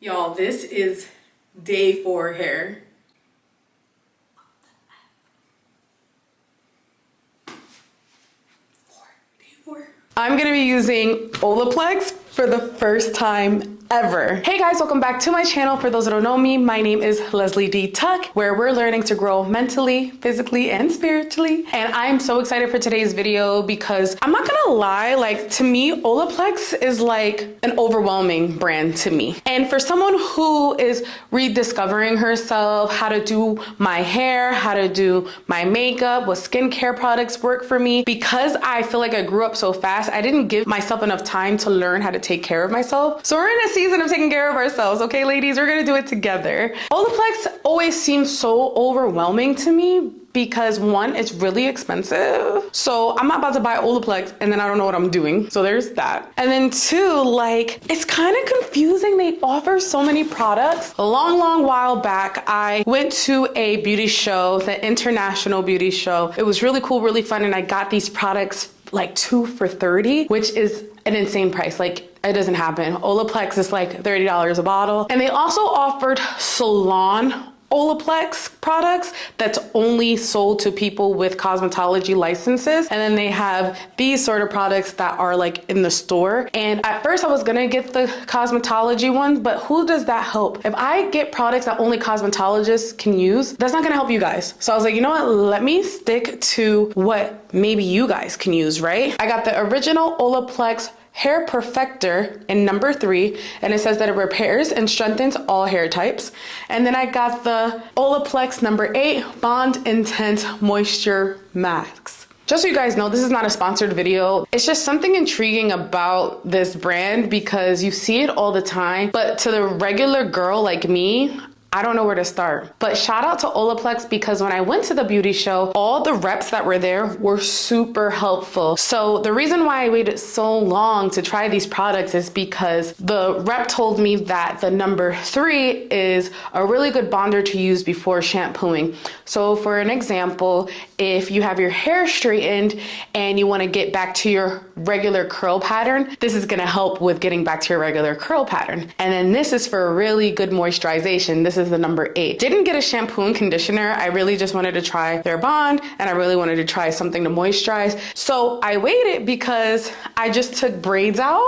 Y'all, this is day 4 hair. Day 4. I'm gonna be using Olaplex for the first time ever. Hey guys, welcome back to my channel. For those that don't know me, my name is Leslie D. Tuck, where we're learning to grow mentally, physically, and spiritually. And I'm so excited for today's video because I'm not gonna lie, like to me, Olaplex is like an overwhelming brand to me. And for someone who is rediscovering herself, how to do my hair, how to do my makeup, what skincare products work for me, because I feel like I grew up so fast, I didn't give myself enough time to learn how to take care of myself. So we're in a season of taking care of ourselves, okay, ladies? We're gonna do it together. Olaplex always seems so overwhelming to me because one, it's really expensive. So I'm not about to buy Olaplex and then I don't know what I'm doing. So there's that. And then two, like, it's kind of confusing. They offer so many products. A long while back, I went to a beauty show, the International Beauty Show. It was really cool, really fun. And I got these products like 2 for $30, which is an insane price. Like, it doesn't happen. Olaplex is like $30 a bottle. And they also offered salon Olaplex products that's only sold to people with cosmetology licenses. And then they have these sort of products that are like in the store. And at first I was gonna get the cosmetology ones, but who does that help? If I get products that only cosmetologists can use, that's not gonna help you guys. So I was like, you know what? Let me stick to what maybe you guys can use, right? I got the original Olaplex Hair Perfector in number 3, and it says that it repairs and strengthens all hair types. And then I got the Olaplex number 8 Bond Intense Moisture Max. Just so you guys know, this is not a sponsored video. It's just something intriguing about this brand because you see it all the time, but to the regular girl like me, I don't know where to start. But shout out to Olaplex because when I went to the beauty show, all the reps that were there were super helpful. So the reason why I waited so long to try these products is because the rep told me that the number 3 is a really good bonder to use before shampooing. So for an example, if you have your hair straightened and you want to get back to your regular curl pattern, this is going to help with getting back to your regular curl pattern. And then this is for really good moisturization. This is the number 8. Didn't get a shampoo and conditioner. I really just wanted to try their bond and I really wanted to try something to moisturize. So I waited because I just took braids out.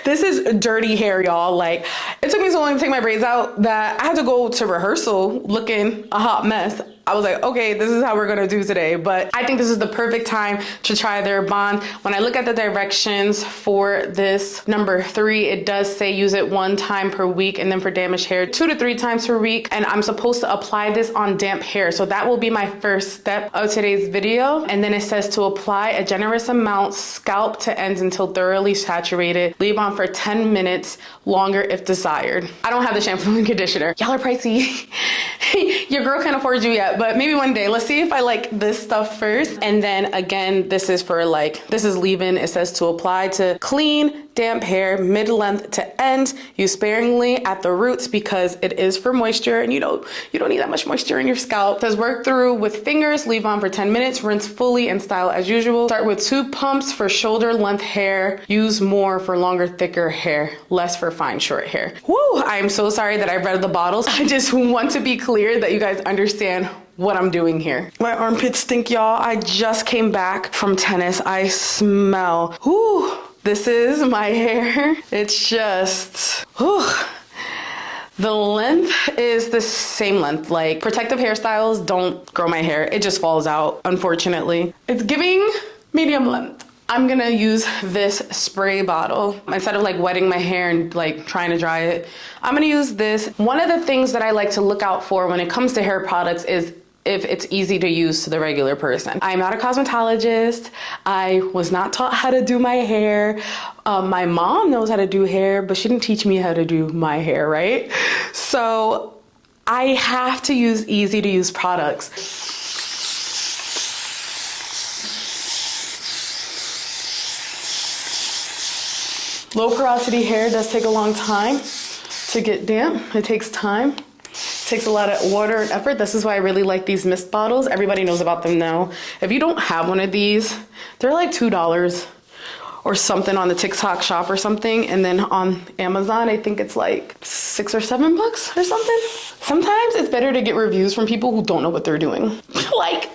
This is dirty hair, y'all. Like, it took me so long to take my braids out that I had to go to rehearsal looking a hot mess. I was like, okay, this is how we're gonna do today. But I think this is the perfect time to try their bond. When I look at the directions for this number 3, it does say use it 1 time per week, and then for damaged hair, 2 to 3 times per week. And I'm supposed to apply this on damp hair. So that will be my first step of today's video. And then it says to apply a generous amount, scalp to ends until thoroughly saturated. Leave on for 10 minutes longer if desired. I don't have the shampoo and conditioner. Y'all are pricey. Your girl can't afford you yet, but maybe one day. Let's see if I like this stuff first. And then again, this is for like, this is leave-in. It says to apply to clean, damp hair, mid-length to end. Use sparingly at the roots because it is for moisture and you don't need that much moisture in your scalp. It says work through with fingers, leave on for 10 minutes, rinse fully and style as usual. Start with 2 pumps for shoulder length hair. Use more for longer, thicker hair, less for fine, short hair. Woo, I'm so sorry that I read the bottles. I just want to be clear that you guys understand what I'm doing here. My armpits stink, y'all. I just came back from tennis. I smell. Whoo. This is my hair. It's just, whew. The length is the same length. Like, protective hairstyles don't grow my hair. It just falls out, unfortunately. It's giving medium length. I'm gonna use this spray bottle. Instead of like wetting my hair and like trying to dry it, I'm gonna use this. One of the things that I like to look out for when it comes to hair products is if it's easy to use to the regular person. I'm not a cosmetologist. I was not taught how to do my hair. My mom knows how to do hair, but she didn't teach me how to do my hair, right? So I have to use easy to use products. Low porosity hair does take a long time to get damp. It takes time. Takes a lot of water and effort. This is why I really like these mist bottles. Everybody knows about them now. If you don't have one of these, they're like $2 or something on the TikTok shop or something. And then on Amazon, I think it's like $6 or $7 or something. Sometimes it's better to get reviews from people who don't know what they're doing. Like,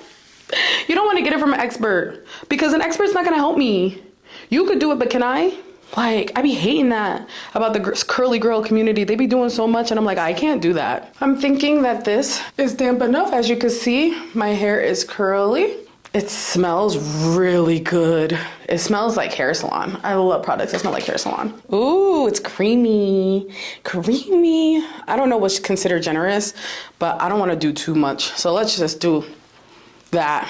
you don't want to get it from an expert because an expert's not going to help me. You could do it, but can I? Like, I be hating that about the curly girl community. They be doing so much and I'm like, I can't do that. I'm thinking that this is damp enough. As you can see, my hair is curly. It smells really good. It smells like hair salon. I love products that smell like hair salon. Ooh, it's creamy, creamy. I don't know what's considered generous, but I don't want to do too much. So let's just do that.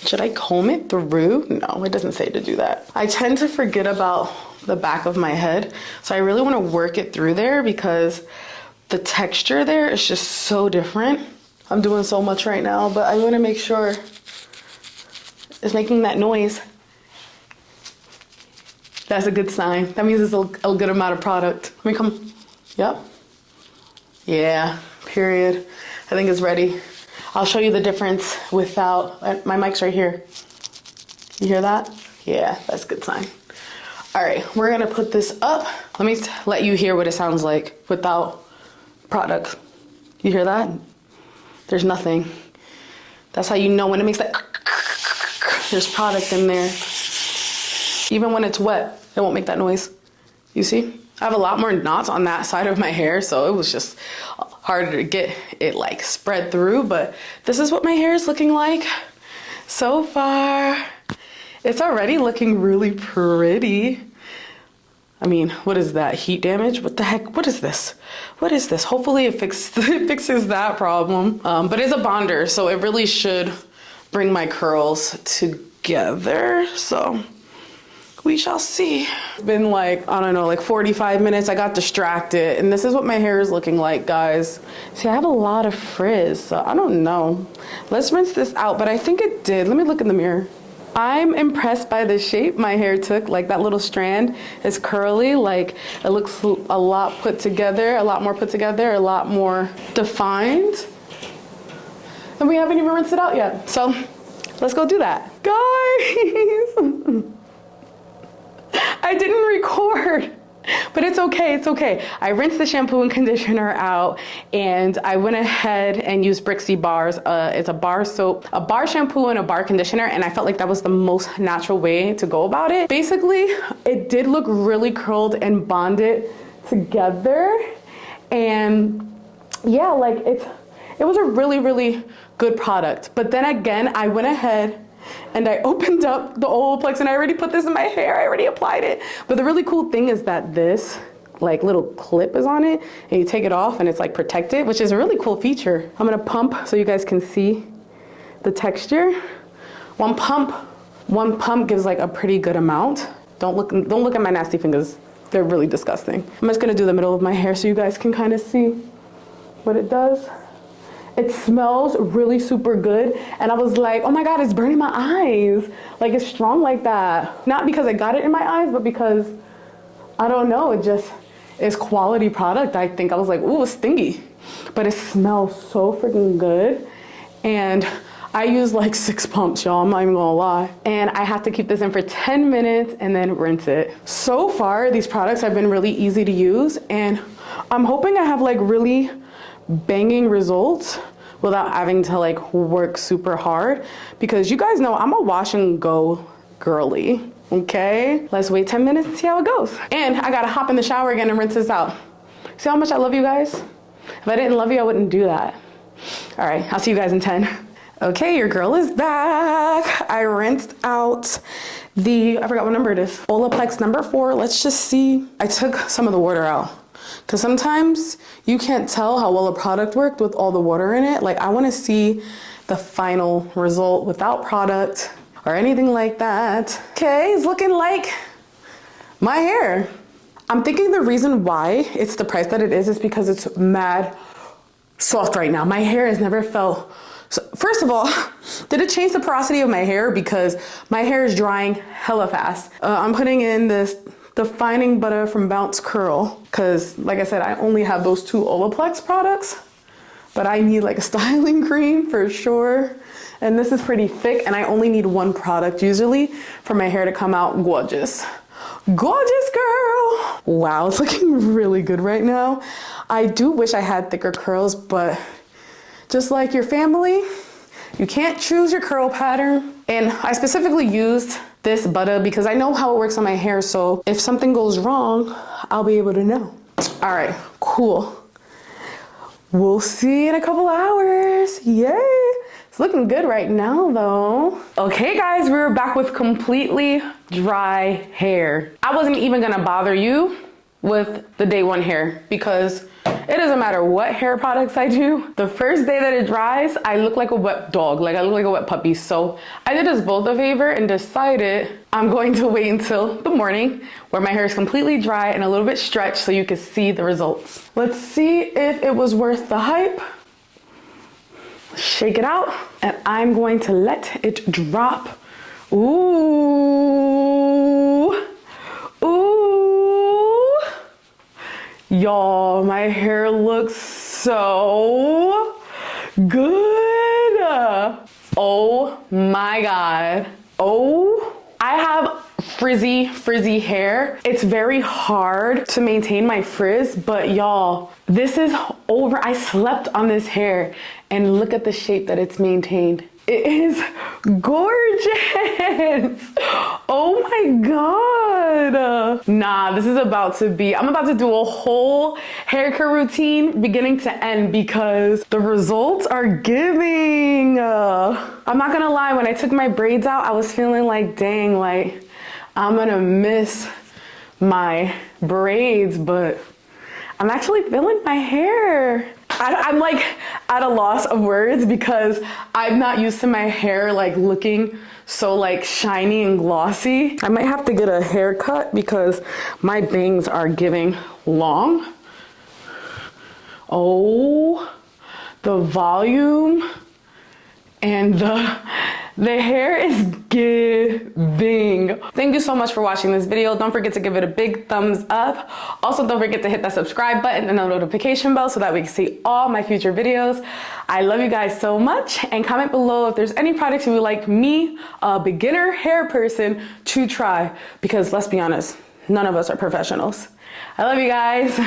Should I comb it through? No, it doesn't say to do that. I tend to forget about the back of my head. So I really want to work it through there because the texture there is just so different. I'm doing so much right now, but I want to make sure it's making that noise. That's a good sign. That means it's a good amount of product. Let me come. Yep. Yeah, period. I think it's ready. I'll show you the difference without, my mic's right here. You hear that? Yeah, that's a good sign. All right, we're gonna put this up. Let me let you hear what it sounds like without product. You hear that? There's nothing. That's how you know when it makes that, there's product in there. Even when it's wet, it won't make that noise. You see? I have a lot more knots on that side of my hair, so it was just harder to get it like spread through, but this is what my hair is looking like so far. It's already looking really pretty. I mean, what is that? Heat damage? What the heck? What is this? What is this? Hopefully it fixes that problem. But it's a bonder, so it really should bring my curls together. So we shall see. It's been like, I don't know, like 45 minutes. I got distracted and this is what my hair is looking like, guys. See, I have a lot of frizz, so I don't know. Let's rinse this out, but I think it did. Let me look in the mirror. I'm impressed by the shape my hair took. Like that little strand is curly, like it looks a lot put together, a lot more put together, a lot more defined. And we haven't even rinsed it out yet. So let's go do that. Guys. I didn't record, but it's okay, it's okay. I rinsed the shampoo and conditioner out and I went ahead and used Brixie bars. It's a bar soap, a bar shampoo and a bar conditioner, and I felt like that was the most natural way to go about it. Basically, it did look really curled and bonded together. And yeah, like it was a really, really good product. But then again, I went ahead and I opened up the Olaplex and I already put this in my hair. I already applied it. But the really cool thing is that this like little clip is on it and you take it off and it's like protected, which is a really cool feature. I'm gonna pump so you guys can see the texture. One pump gives like a pretty good amount. Don't look at my nasty fingers. They're really disgusting. I'm just gonna do the middle of my hair so you guys can kind of see what it does. It smells really super good. And I was like, oh my God, it's burning my eyes. Like it's strong like that. Not because I got it in my eyes, but because, I don't know, it just is quality product. I think I was like, ooh, it's stingy. But it smells so freaking good. And I use like 6 pumps, y'all, I'm not even gonna lie. And I have to keep this in for 10 minutes and then rinse it. So far, these products have been really easy to use. And I'm hoping I have like really banging results without having to like work super hard, because you guys know I'm a wash and go girly. Okay, let's wait 10 minutes and see how it goes. And I gotta hop in the shower again and rinse this out. See how much I love you guys? If I didn't love you, I wouldn't do that. All right, I'll see you guys in 10. Okay, your girl is back. I rinsed out I forgot what number it is. Olaplex number 4. Let's just see. I took some of the water out, because sometimes you can't tell how well a product worked with all the water in it. Like I wanna see the final result without product or anything like that. Okay, it's looking like my hair. I'm thinking the reason why it's the price that it is because it's mad soft right now. My hair has never felt, so first of all, did it change the porosity of my hair? Because my hair is drying hella fast. I'm putting in this defining butter from Bounce Curl, because like I said, I only have those 2 Olaplex products, but I need like a styling cream for sure. And this is pretty thick, and I only need one product usually for my hair to come out gorgeous. Gorgeous, girl. Wow, it's looking really good right now. I do wish I had thicker curls, but just like your family, you can't choose your curl pattern. And I specifically used this butter because I know how it works on my hair, so if something goes wrong, I'll be able to know. All right, cool. We'll see in a couple hours. Yay! It's looking good right now though. Okay guys, we're back with completely dry hair. I wasn't even gonna bother you with the day one hair because it doesn't matter what hair products I do. The first day that it dries, I look like a wet dog, like I look like a wet puppy. So I did us both a favor and decided I'm going to wait until the morning where my hair is completely dry and a little bit stretched so you can see the results. Let's see if it was worth the hype. Shake it out and I'm going to let it drop. Ooh, ooh. Y'all, my hair looks so good. Oh my God. Oh, I have frizzy hair. It's very hard to maintain my frizz, but y'all, this is over. I slept on this hair and look at the shape that it's maintained. It is gorgeous. Oh my God. Nah, this is about to be, I'm about to do a whole hair care routine beginning to end because the results are giving. I'm not gonna lie, when I took my braids out, I was feeling like, dang, like I'm gonna miss my braids, but I'm actually feeling my hair. I'm like at a loss of words because I'm not used to my hair like looking so like shiny and glossy. I might have to get a haircut because my bangs are giving long. Oh, the volume and the hair is giving. Thank you so much for watching this video. Don't forget to give it a big thumbs up. Also, don't forget to hit that subscribe button and the notification bell so that we can see all my future videos. I love you guys so much, and comment below if there's any products you would like me, a beginner hair person, to try, because let's be honest, none of us are professionals. I love you guys.